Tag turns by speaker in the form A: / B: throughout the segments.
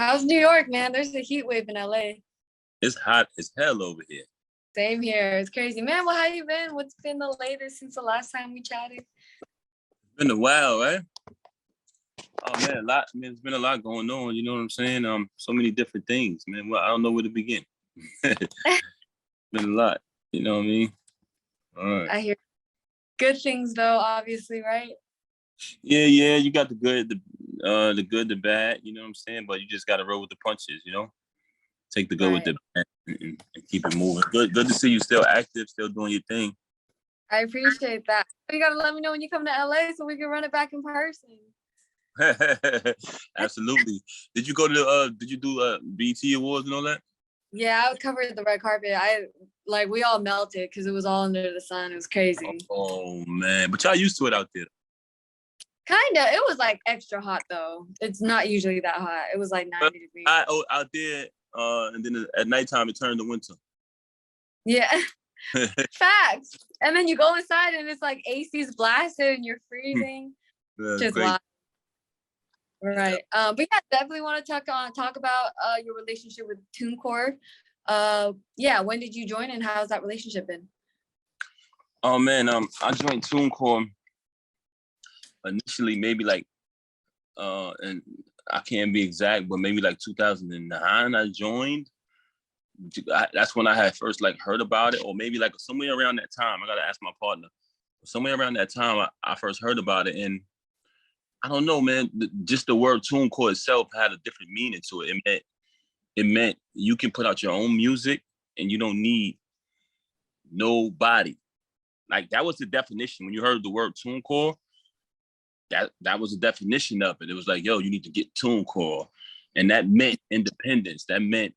A: How's New York, man? There's a heat wave in LA.
B: It's hot as hell over here.
A: Same here. It's crazy. Man, well, how you been? What's been the latest since the last time we chatted?
B: It's been a while, right? Oh man, a lot. I mean, there's been a lot going on. You know what I'm saying? So many different things, man. Well, I don't know where to begin. Been a lot. You know what I mean? All right.
A: I hear good things though, obviously, right?
B: Yeah. You got the good, the good, the bad. You know what I'm saying? But you just got to roll with the punches. You know, take the good with the bad and keep it moving. Good to see you still active, still doing your thing.
A: I appreciate that. You gotta let me know when you come to LA so we can run it back in person.
B: Absolutely. Did you go to did you do BT Awards and all that?
A: Yeah, I covered the red carpet. We all melted because it was all under the sun. It was crazy.
B: Oh man, but y'all used to it out there.
A: Kinda. It was like extra hot though. It's not usually that hot. It was like 90 degrees.
B: Out there, and then at nighttime it turned to winter.
A: Yeah. Facts. And then you go inside and it's like AC's blasted and you're freezing. Just wild. Right. But yeah, definitely want to talk about your relationship with TuneCore. Yeah, when did you join and how's that relationship been?
B: Oh man, I joined TuneCore initially maybe like and I can't be exact, but maybe like 2009 I joined. That's when I had first like heard about it, or maybe like somewhere around that time. I gotta ask my partner. Somewhere around that time I first heard about it, and I don't know, man. Just the word TuneCore itself had a different meaning to it. It meant you can put out your own music and you don't need nobody. Like that was the definition. When you heard the word TuneCore, that was the definition of it. It was like, yo, you need to get TuneCore, and that meant independence. That meant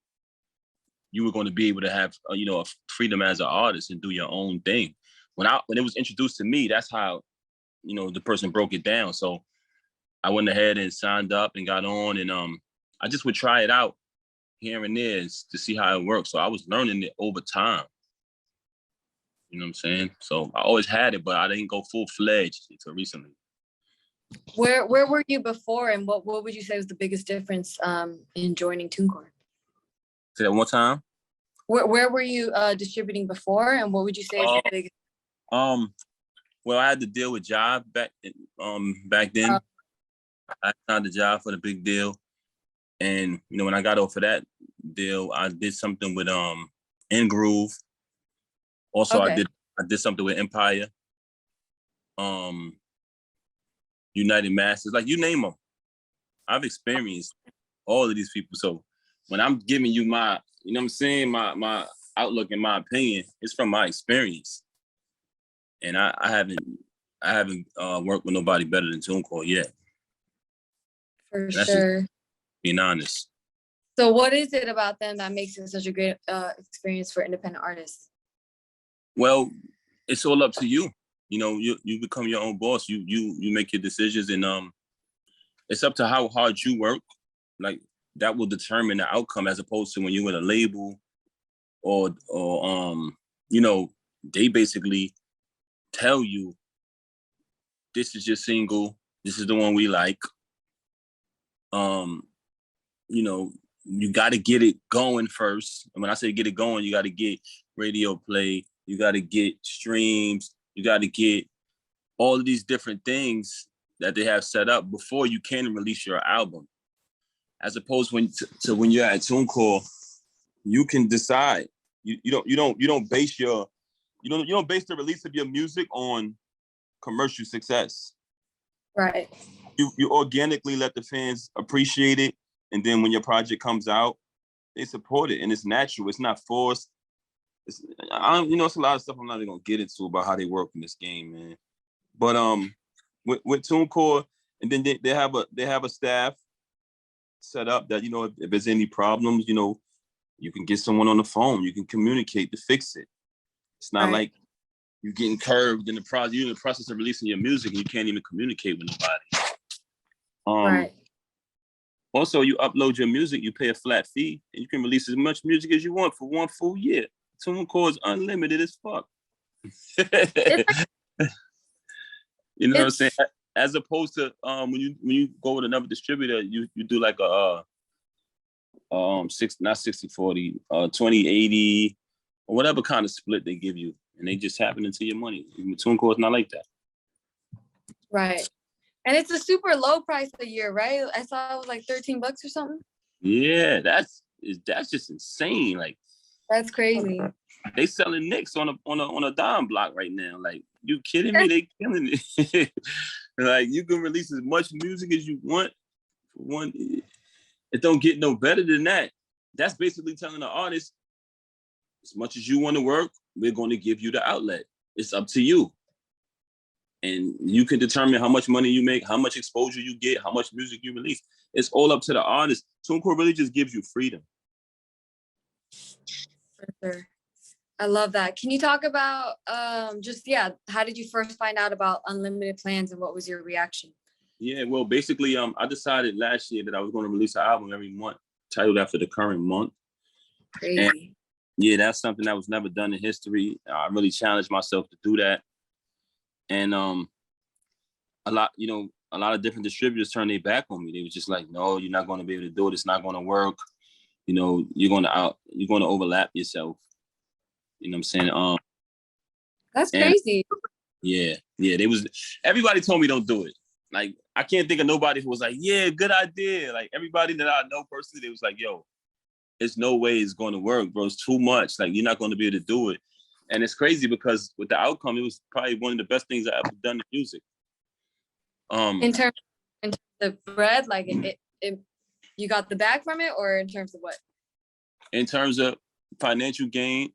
B: you were going to be able to have a freedom as an artist and do your own thing. When it was introduced to me, that's how the person broke it down. So I went ahead and signed up and got on, and I just would try it out here and there to see how it works. So I was learning it over time. You know what I'm saying? So I always had it, but I didn't go full-fledged until recently.
A: Where were you before, and what would you say was the biggest difference in joining TuneCore?
B: Say that one more time.
A: Where were you distributing before, and what would you say is the biggest?
B: Well, I had to deal with Jive back then. I signed the Jive for the big deal, and when I got off of that deal, I did something with In Groove. Also, okay. I did something with Empire, United Masters, like you name them. I've experienced all of these people. So when I'm giving you my, what I'm saying, my outlook and my opinion, it's from my experience. And I haven't worked with nobody better than TuneCore yet.
A: For sure.
B: Being honest.
A: So what is it about them that makes it such a great experience for independent artists?
B: Well, it's all up to you. You become your own boss. You make your decisions, and it's up to how hard you work. Like that will determine the outcome, as opposed to when you're with a label, or they basically tell you, this is your single, this is the one we like. You got to get it going first. And when I say get it going, you got to get radio play, you got to get streams, you got to get all of these different things that they have set up before you can release your album. As opposed to when you're at TuneCore, you can decide. You don't base the release of your music on commercial success.
A: Right.
B: You organically let the fans appreciate it, and then when your project comes out, they support it, and it's natural. It's not forced. It's a lot of stuff I'm not even gonna get into about how they work in this game, man. But with TuneCore, and then they have a staff set up that if there's any problems, you can get someone on the phone. You can communicate to fix it. It's not like you're getting curved in the process. You're in the process of releasing your music and you can't even communicate with nobody. Also, you upload your music, you pay a flat fee, and you can release as much music as you want for one full year. TuneCore is unlimited as fuck. You know what I'm saying? As opposed to when you go with another distributor, you do like a not 60/40, 20/80, or whatever kind of split they give you, and they just happen into your money. TuneCore is not like that.
A: Right. And it's a super low price a year, right? I saw it was like $13 or something.
B: Yeah, that's just insane. Like,
A: that's crazy.
B: They selling Knicks on a dime block right now. Like, you kidding me? They killing it. Like, you can release as much music as you want. One, it don't get no better than that. That's basically telling the artist, as much as you want to work, we're going to give you the outlet. It's up to you. And you can determine how much money you make, how much exposure you get, how much music you release. It's all up to the artist. TuneCore really just gives you freedom.
A: For sure. I love that. Can you talk about how did you first find out about unlimited plans and what was your reaction?
B: Yeah, well, basically, I decided last year that I was going to release an album every month, titled after the current month.
A: Crazy.
B: And yeah, that's something that was never done in history. I really challenged myself to do that. And a lot of different distributors turned their back on me. They was just like, no, you're not going to be able to do it. It's not going to work. You know, you're going to overlap yourself. You know what I'm saying?
A: That's crazy.
B: Yeah. Everybody told me don't do it. Like, I can't think of nobody who was like, yeah, good idea. Like, everybody that I know personally, they was like, yo, there's no way it's going to work, bro. It's too much. Like, you're not going to be able to do it. And it's crazy because with the outcome, it was probably one of the best things I ever done in music.
A: In terms of bread, like you got the bag from it, or in terms of what?
B: In terms of financial gain,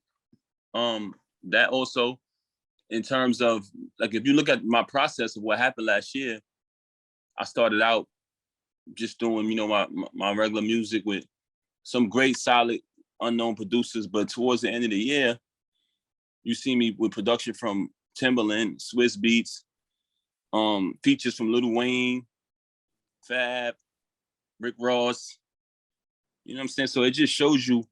B: that also, in terms of, like, if you look at my process of what happened last year, I started out just doing, my regular music with some great, solid, unknown producers. But towards the end of the year, you see me with production from Timbaland, Swiss Beats, features from Lil Wayne, Fab, Rick Ross. You know what I'm saying? So it just shows you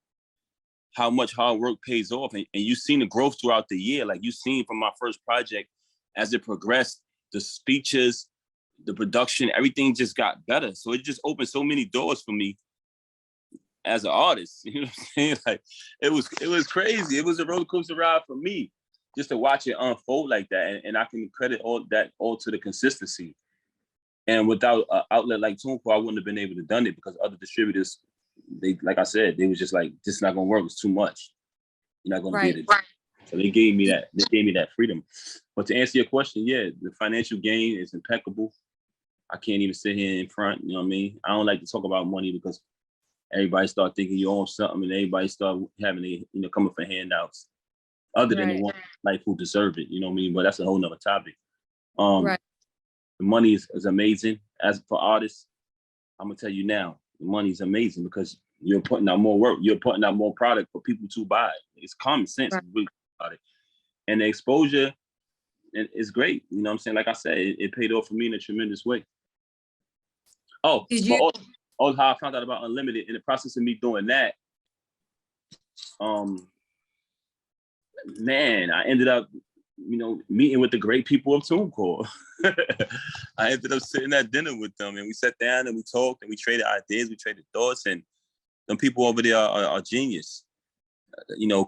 B: how much hard work pays off. And you've seen the growth throughout the year. Like, you've seen from my first project, as it progressed, the speeches, the production, everything just got better. So it just opened so many doors for me as an artist. You know what I'm saying? Like, it was crazy. It was a roller coaster ride for me just to watch it unfold like that. And I can credit all to the consistency. And without an outlet like TuneCore, I wouldn't have been able to done it, because other distributors, they, like I said, they was just like, this is not gonna work. It's too much. You're not gonna get it. So they gave me that. They gave me that freedom. But to answer your question, yeah, the financial gain is impeccable. I can't even sit here in front. You know what I mean? I don't like to talk about money, because everybody start thinking you own something, and everybody start having coming for handouts, other than the one like who deserve it. You know what I mean? But that's a whole nother topic. The money is amazing. As for artists, I'm gonna tell you now, the money is amazing, because you're putting out more work. You're putting out more product for people to buy. It's common sense. Really about it. And the exposure is great. You know what I'm saying? Like I said, it paid off for me in a tremendous way. Oh, how I found out about Unlimited, in the process of me doing that, man, I ended up, meeting with the great people of TuneCore. I ended up sitting at dinner with them, and we sat down and we talked and we traded ideas, we traded thoughts, and them people over there are genius.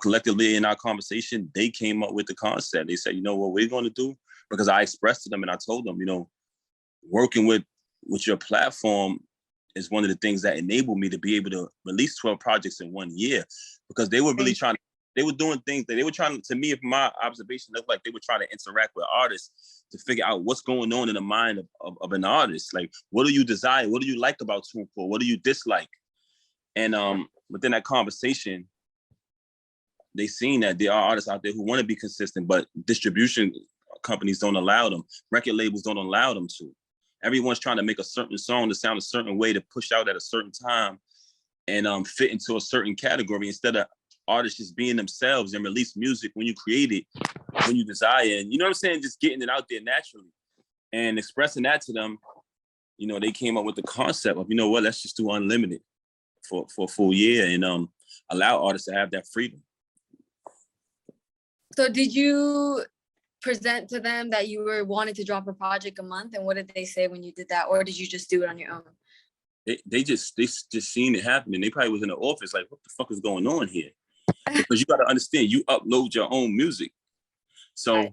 B: Collectively in our conversation, they came up with the concept. They said, you know what we're going to do? Because I expressed to them and I told them, working with your platform is one of the things that enabled me to be able to release 12 projects in 1 year, because they were really they were doing things that they were trying to me, from my observation, looked like they were trying to interact with artists to figure out what's going on in the mind of an artist. Like, what do you desire? What do you like about TuneCore? What do you dislike? And within that conversation, they seen that there are artists out there who want to be consistent, but distribution companies don't allow them. Record labels don't allow them to. Everyone's trying to make a certain song to sound a certain way, to push out at a certain time and fit into a certain category, instead of artists just being themselves and release music when you create it, when you desire. And you know what I'm saying? Just getting it out there naturally and expressing that to them. They came up with the concept of, let's just do unlimited for a full year and allow artists to have that freedom.
A: So did you present to them that you were wanting to drop a project a month, and what did they say when you did that, or did you just do it on your own?
B: they just seen it happening. They probably was in the office like, what the fuck is going on here? Because you got to understand, you upload your own music. So right.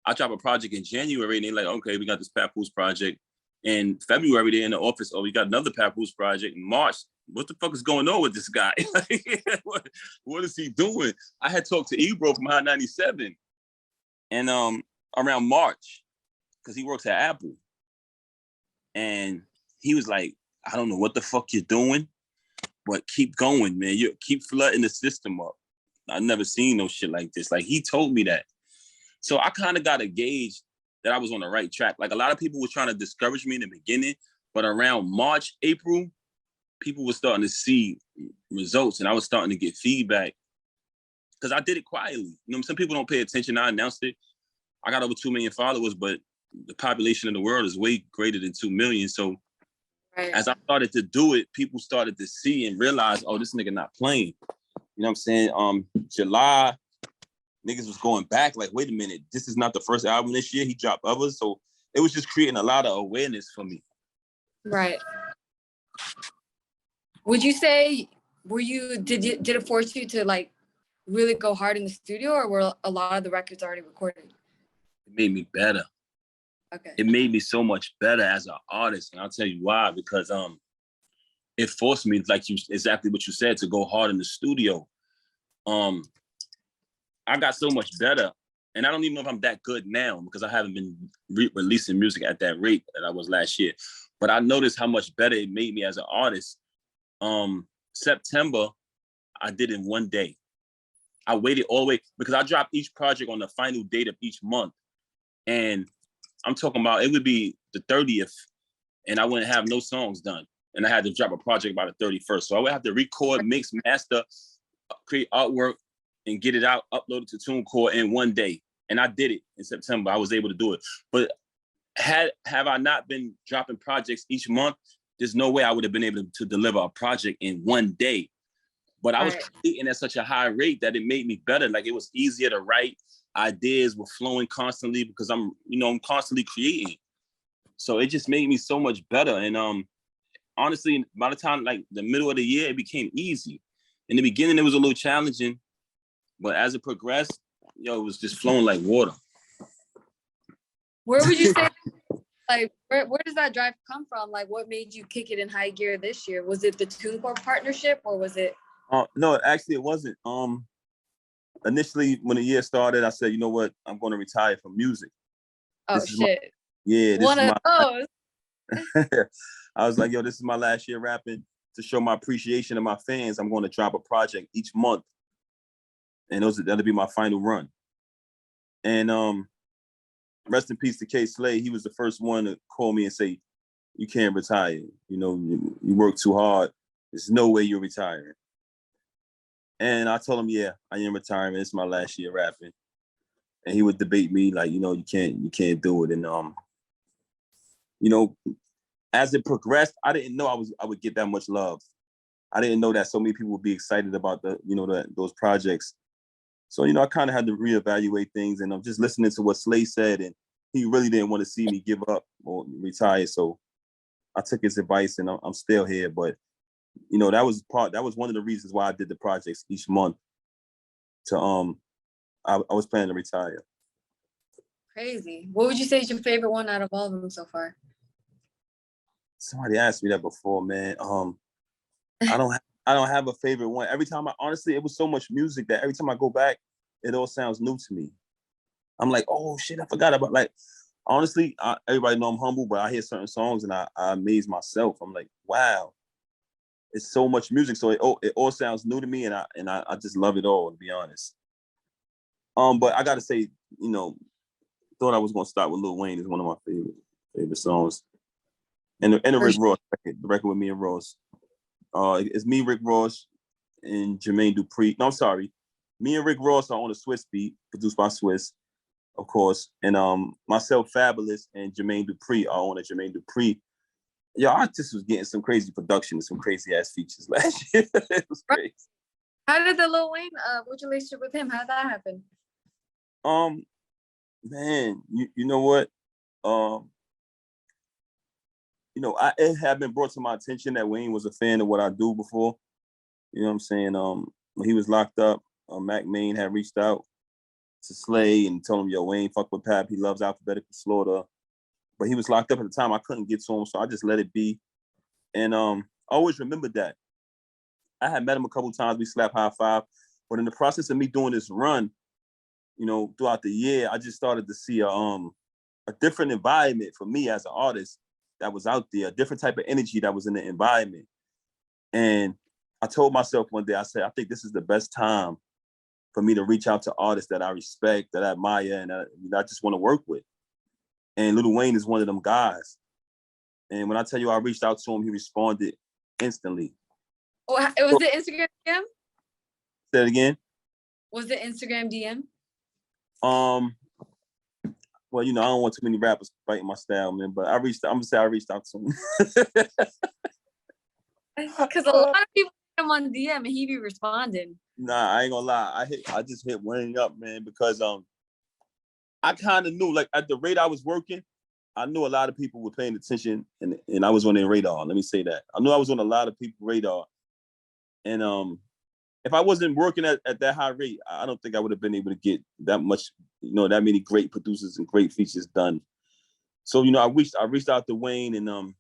B: I drop a project in January and they're like, okay, we got this Papoose project. In February, they're in the office, oh, we got another Papoose project. In March, what the fuck is going on with this guy? what is he doing? I had talked to Ebro from Hot 97 and around March, because he works at Apple. And he was like, I don't know what the fuck you're doing, but keep going, man. You keep flooding the system up. I've never seen no shit like this. Like, he told me that. So I kind of got a gauge that I was on the right track. Like, a lot of people were trying to discourage me in the beginning, but around March, April, people were starting to see results and I was starting to get feedback because I did it quietly. You know, some people don't pay attention. I announced it. I got over 2 million followers, but the population of the world is way greater than 2 million. So right. As I started to do it, people started to see and realize, oh, this nigga not playing. You know what I'm saying? July, niggas was going back like, wait a minute, this is not the first album this year. He dropped others. So it was just creating a lot of awareness for me.
A: Right. Would you say, did it force you to like really go hard in the studio, or were a lot of the records already recorded?
B: It made me better. Okay. It made me so much better as an artist. And I'll tell you why, because it forced me, like exactly what you said, to go hard in the studio. I got so much better. And I don't even know if I'm that good now because I haven't been releasing music at that rate that I was last year. But I noticed how much better it made me as an artist. September, I did in one day. I waited all the way because I dropped each project on the final date of each month. And I'm talking about, it would be the 30th and I wouldn't have no songs done. And I had to drop a project by the 31st. So I would have to record, mix, master, create artwork, and get it out, upload it to TuneCore in one day. And I did it in September. I was able to do it. But have I not been dropping projects each month, there's no way I would have been able to deliver a project in one day. But I was creating at such a high rate that it made me better. Like, it was easier to write. Ideas were flowing constantly because I'm constantly creating. So it just made me so much better. And honestly, by the time like the middle of the year, it became easy. In the beginning, it was a little challenging, but as it progressed, it was just flowing like water.
A: Where would you say, like, where does that drive come from? Like, what made you kick it in high gear this year? Was it the TuneCore partnership, or was it?
B: No, actually, it wasn't. Initially, when the year started, I said, you know what? I'm going to retire from music.
A: Oh, shit.
B: This
A: one of those.
B: I was like, yo, this is my last year rapping. To show my appreciation of my fans, I'm going to drop a project each month. And that'll be my final run. And rest in peace to K Slay. He was the first one to call me and say, you can't retire. You work too hard. There's no way you're retiring. And I told him, yeah, I am retiring. It's my last year rapping. And he would debate me like, you can't do it. And as it progressed, I didn't know I would get that much love. I didn't know that so many people would be excited about those projects. So, I kind of had to reevaluate things, and I'm just listening to what Slay said, and he really didn't want to see me give up or retire. So I took his advice, and I'm still here. But, that was one of the reasons why I did the projects each month. I was planning to retire.
A: Crazy. What would you say is your favorite one out of all of them so far?
B: Somebody asked me that before, man. I don't have a favorite one. Every time honestly, it was so much music that every time I go back, it all sounds new to me. I'm like, oh shit, I forgot about, like, honestly, everybody know I'm humble, but I hear certain songs and I amaze myself. I'm like, wow, it's so much music. So it all sounds new to me, and I just love it all, to be honest. But I gotta say, thought I was gonna start with Lil Wayne is one of my favorite songs. And the Rick Ross record, the record with me and Ross. It's me, Rick Ross, and Jermaine Dupri. No, I'm sorry. Me and Rick Ross are on a Swiss beat, produced by Swiss, of course. And myself, Fabulous, and Jermaine Dupri are on a Jermaine Dupri. Yeah, I just was getting some crazy production and some crazy ass features last year. It was crazy.
A: How did the Lil Wayne, what's your relationship with him? How did that happen?
B: Man, you know what? you know, it had been brought to my attention that Wayne was a fan of what I do before. You know what I'm saying? When he was locked up, Mac Main had reached out to Slay and told him, yo, Wayne, fuck with Pap. He loves alphabetical slaughter. But he was locked up at the time. I couldn't get to him, so I just let it be. And I always remembered that. I had met him a couple of times. We slapped high five. But in the process of me doing this run, you know, throughout the year, I just started to see a different environment for me as an artist that was out there, a different type of energy that was in the environment. And I told myself one day, I said, I think this is the best time for me to reach out to artists that I respect, that I admire, and I just want to work with. And Lil Wayne is one of them guys. And when I tell you I reached out to him, he responded instantly.
A: Oh, it was the Instagram DM?
B: Say it again?
A: Was the Instagram DM?
B: Well, you know, I don't want too many rappers fighting my style, man, but I'm gonna say I reached out to him.
A: Because a lot of people hit him on DM and he be responding.
B: Nah, I ain't gonna lie. I just hit Wayne up, man, because I kind of knew, like, at the rate I was working, I knew a lot of people were paying attention, and I was on their radar. Let me say that. I knew I was on a lot of people's radar. And if I wasn't working at that high rate, I don't think I would have been able to get that much, you know, that many great producers and great features done. So, you know, I reached out to Wayne, and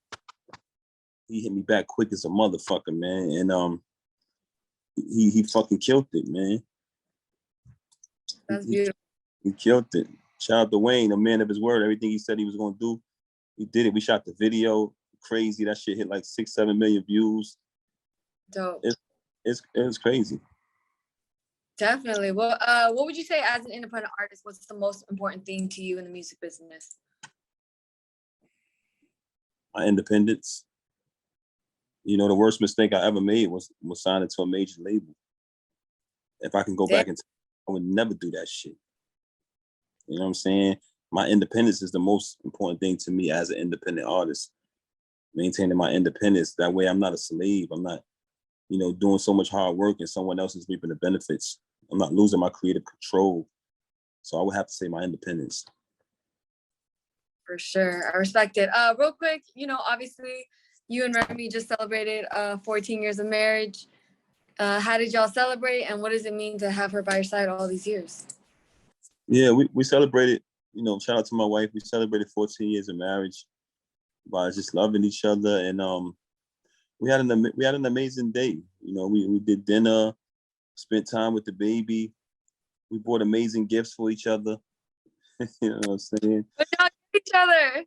B: he hit me back quick as a motherfucker, man. And he fucking killed it, man.
A: That's beautiful.
B: He killed it. Shout out to Wayne, a man of his word. Everything he said he was gonna do, he did it. We shot the video, crazy. That shit hit like 6-7 million views.
A: Dope.
B: It was crazy.
A: Definitely. Well, what would you say as an independent artist, what's the most important thing to you in the music business?
B: My independence. You know, the worst mistake I ever made was signing to a major label. If I can go back and I would never do that shit. You know what I'm saying? My independence is the most important thing to me as an independent artist. Maintaining my independence. That way I'm not a slave. I'm not, you know, doing so much hard work and someone else is reaping the benefits. I'm not losing my creative control. So I would have to say my independence.
A: For sure. I respect it. Real quick, you know, obviously you and Remy just celebrated 14 years of marriage. How did y'all celebrate, and what does it mean to have her by your side all these years?
B: Yeah, we celebrated, you know, shout out to my wife. We celebrated 14 years of marriage by just loving each other. And we had an amazing day. You know, we did dinner, spent time with the baby. We bought amazing gifts for each other. You know what I'm saying?
A: But y'all give each other.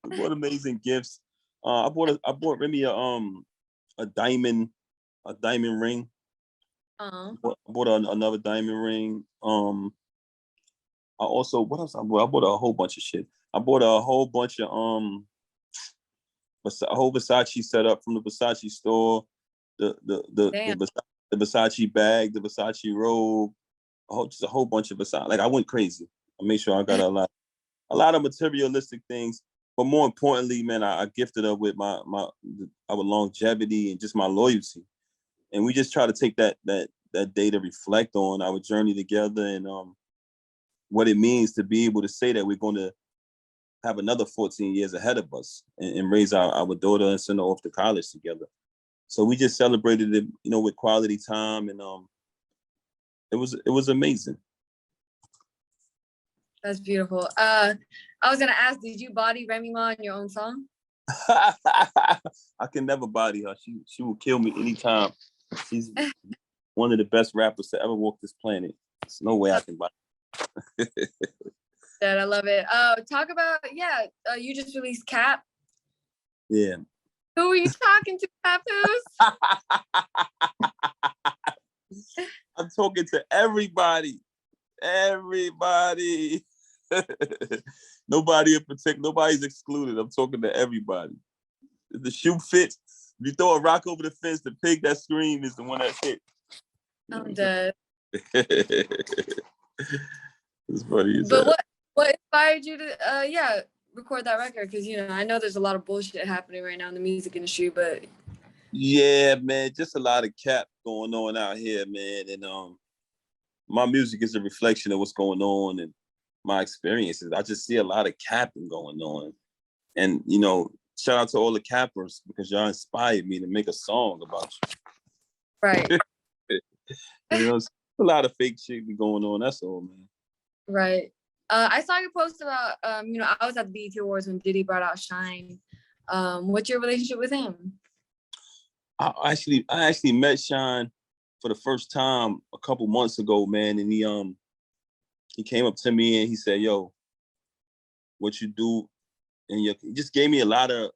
B: We bought amazing gifts. I bought Remy a diamond ring.
A: Uh-huh.
B: I bought another diamond ring. I also, what else I bought? I bought a whole bunch of shit. I bought a whole bunch of a whole Versace setup from the Versace store. The Versace bag, the Versace robe. Just a whole bunch of Versace. Like, I went crazy. I made sure I got a lot of materialistic things. But more importantly, man, I gifted her with our longevity and just my loyalty. And we just try to take that day to reflect on our journey together and what it means to be able to say that we're going to have another 14 years ahead of us and raise our daughter and send her off to college together. So we just celebrated it, you know, with quality time, and it was amazing.
A: That's beautiful. I was gonna ask, did you body Remy Ma in your own song?
B: I can never body her. She will kill me anytime. She's one of the best rappers to ever walk this planet. There's no way I can body her.
A: That I love it. Talk about, you just released Cap.
B: Yeah.
A: Who are you talking to, Papoose?
B: I'm talking to everybody. Everybody. Nobody in particular. Nobody's excluded. I'm talking to everybody. If the shoe fits, if you throw a rock over the fence, the pig that screams is the one that hit.
A: I'm dead.
B: It's funny as
A: But what inspired you to record that record? Because, you know, I know there's a lot of bullshit happening right now in the music industry, but
B: yeah, man, just a lot of cap going on out here, man. And my music is a reflection of what's going on and my experiences. I just see a lot of capping going on. And, you know, shout out to all the cappers because y'all inspired me to make a song about you.
A: Right.
B: You know, a lot of fake shit be going on. That's all, man.
A: Right. I saw your post about, you know, I was at the BET Awards when Diddy brought out Shyne. What's your relationship with him?
B: I actually met Shyne for the first time a couple months ago, man. And he came up to me and he said, yo, what you do? And he just gave me a lot of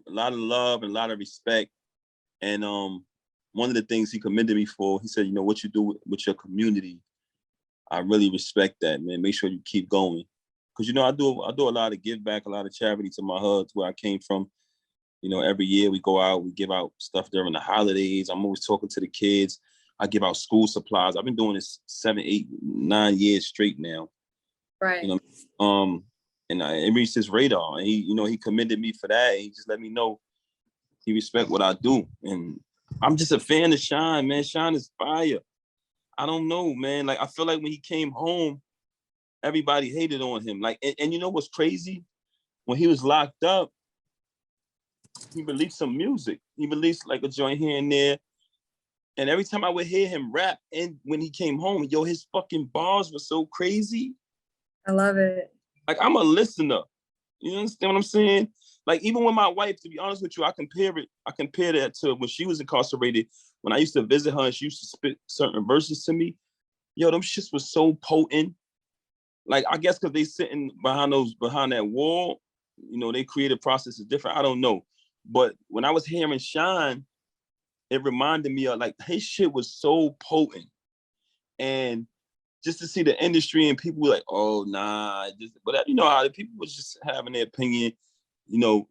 B: love and a lot of respect. And one of the things he commended me for, he said, you know, what you do with your community, I really respect that, man. Make sure you keep going. Cause you know, I do a lot of give back, a lot of charity to my hoods where I came from. You know, every year we go out, we give out stuff during the holidays. I'm always talking to the kids. I give out school supplies. I've been doing this 7, 8, 9 years straight now.
A: Right.
B: You know, and it reached his radar. And he, you know, he commended me for that. He just let me know he respect what I do. And I'm just a fan of Shyne, man. Shyne is fire. I don't know, man. Like, I feel like when he came home, everybody hated on him. Like, and you know what's crazy? When he was locked up, he released some music. He released like a joint here and there. And every time I would hear him rap, and when he came home, yo, his fucking bars were so crazy.
A: I love it.
B: Like, I'm a listener. You understand what I'm saying? Like, even with my wife, to be honest with you, I compare that to when she was incarcerated. When I used to visit her and she used to spit certain verses to me, yo, them shits was so potent. Like, I guess because they sitting behind that wall, you know, they creative process is different. I don't know. But when I was hearing Shyne, it reminded me of, like, his shit was so potent. And just to see the industry and people were like, oh, nah. But you know how the people was just having their opinion. You know,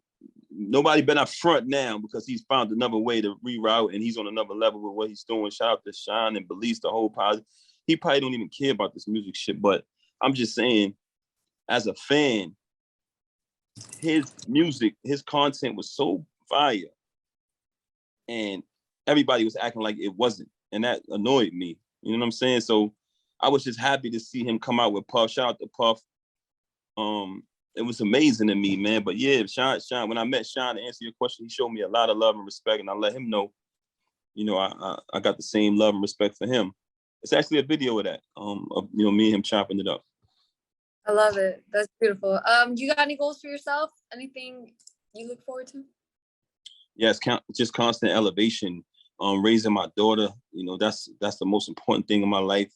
B: nobody been up front now because he's found another way to reroute and he's on another level with what he's doing. Shout out to Shyne and Belize, the whole positive. He probably don't even care about this music shit, but I'm just saying, as a fan, his music, his content was so fire. And everybody was acting like it wasn't. And that annoyed me. You know what I'm saying? So I was just happy to see him come out with Puff. Shout out to Puff. It was amazing to me, man. But yeah, Shyne, when I met Shyne, to answer your question, he showed me a lot of love and respect. And I let him know, you know, I got the same love and respect for him. It's actually a video of that, of, you know, me and him chopping it up.
A: I love it. That's beautiful. You got any goals for yourself? Anything you look forward to?
B: Yes, just constant elevation. Raising my daughter, you know, that's the most important thing in my life.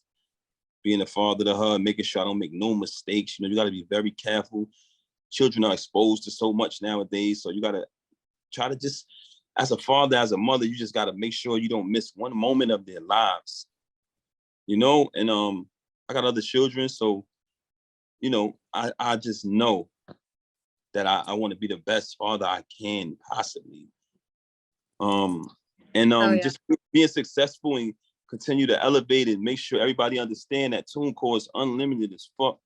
B: Being a father to her, making sure I don't make no mistakes. You know, you got to be very careful. Children are exposed to so much nowadays, so you got to try to just, as a father, as a mother, you just got to make sure you don't miss one moment of their lives. You know, and I got other children, so you know, I just know that I want to be the best father I can possibly. Just being successful and continue to elevate and make sure everybody understand that TuneCore is unlimited as fuck.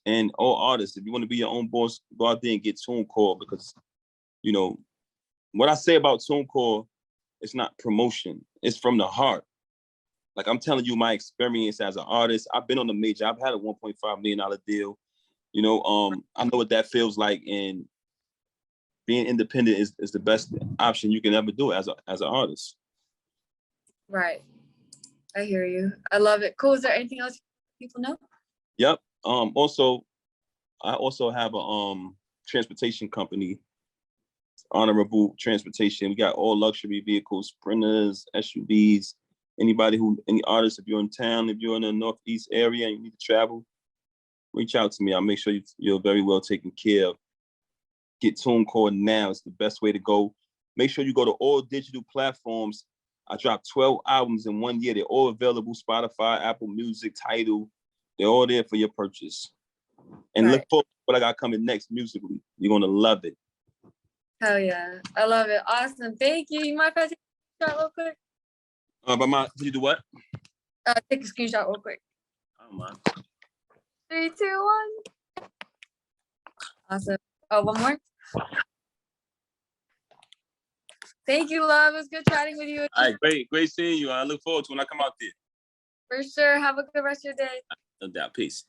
B: And all artists, if you want to be your own boss, go out there and get TuneCore, because, you know, what I say about TuneCore, it's not promotion. It's from the heart. Like, I'm telling you my experience as an artist. I've been on the major. I've had a $1.5 million deal. You know, I know what that feels like, and being independent is the best option you can ever do as an artist.
A: Right. I hear you. I love it. Cool. Is there anything else people know?
B: Yep. I also have a transportation company, Honorable Transportation. We got all luxury vehicles, Sprinters, SUVs. Any artists, if you're in town, if you're in the Northeast area and you need to travel, reach out to me. I'll make sure you're very well taken care of. Get TuneCore now. It's the best way to go. Make sure you go to all digital platforms. I dropped 12 albums in 1 year. They're all available: Spotify, Apple Music, Tidal. They're all there for your purchase. And look for what I got coming next musically. You're going to love it.
A: Hell yeah. I love it. Awesome. Thank you. You mind if I take a screenshot real quick?
B: Did you do what?
A: Take a screenshot real quick.
B: I don't mind.
A: 3, 2, 1. Awesome. Oh, one more. Thank you, love. It was good chatting with you.
B: All right, great seeing you. I look forward to when I come out there.
A: For sure. Have a good rest of your day.
B: No doubt. Peace.